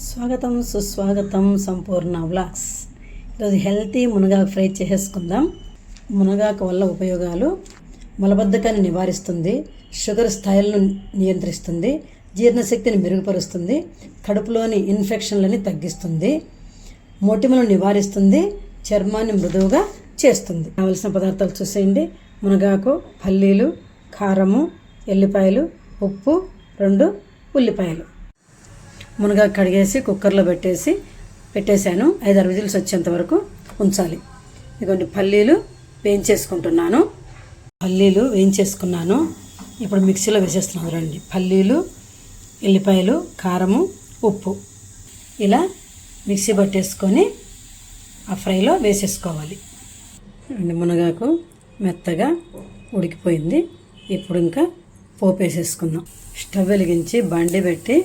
స్వాగతం సుస్వాగతం సంపూర్ణ వ్లాగ్స్. ఈరోజు హెల్తీ మునగాకు ఫ్రై చేసుకుందాం. మునగాకు వల్ల ఉపయోగాలు: మలబద్ధకాన్ని నివారిస్తుంది, షుగర్ స్థాయిలను నియంత్రిస్తుంది, జీర్ణశక్తిని మెరుగుపరుస్తుంది, కడుపులోని ఇన్ఫెక్షన్లని తగ్గిస్తుంది, మొటిమలను నివారిస్తుంది, చర్మాన్ని మృదువుగా చేస్తుంది. కావలసిన పదార్థాలు చూసేయండి. మునగాకు, పల్లీలు, కారము, ఎల్లిపాయలు, ఉప్పు, 2 ఉల్లిపాయలు. మునగాకు కడిగేసి కుక్కర్లో పెట్టేశాను. 5-6 విజిల్స్ వచ్చేంత వరకు ఉంచాలి. ఇదిగోండి పల్లీలు వేయించేసుకున్నాను. ఇప్పుడు మిక్సీలో వేసేస్తున్నాను. రండి, పల్లీలు, ఎల్లిపాయలు, కారము, ఉప్పు ఇలా మిక్సీ పట్టేసుకొని ఆ ఫ్రైలో వేసేసుకోవాలి. మునగాకు మెత్తగా ఉడికిపోయింది. ఇప్పుడు ఇంకా పోపు వేసేసుకుందాం. స్టవ్ వెలిగించి బండి పెట్టి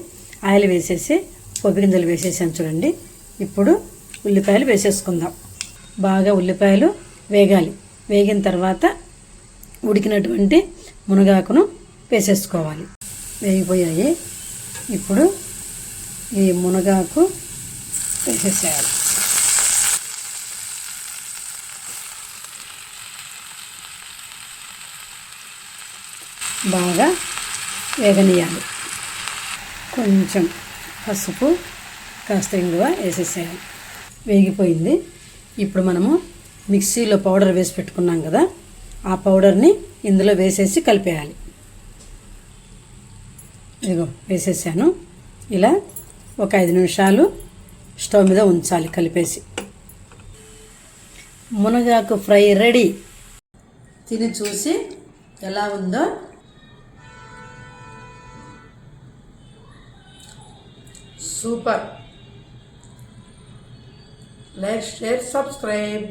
ఆయిల్ వేసేసి పోపు గింజలు వేసేసాను చూడండి. ఇప్పుడు ఉల్లిపాయలు వేసేసుకుందాం. బాగా ఉల్లిపాయలు వేగాలి. వేగిన తర్వాత ఉడికినటువంటి మునగాకును వేసేసుకోవాలి. వేగిపోయాయి. ఇప్పుడు ఈ మునగాకు వేసేసేయాలి. బాగా వేగనీయాలి. కొంచెం పసుపు, కాస్త ఇంగువ వేసేసేయాలి. వేగిపోయింది. ఇప్పుడు మనము మిక్సీలో పౌడర్ వేసి పెట్టుకున్నాం కదా, ఆ పౌడర్ని ఇందులో వేసేసి కలిపేయాలి. ఇదిగో వేసేసాను. ఇలా ఒక 5 నిమిషాలు స్టవ్ మీద ఉంచాలి కలిపేసి. మునగాకు ఫ్రై రెడీ. తిని చూసి ఎలా ఉందో సూపర్. Like, share, subscribe.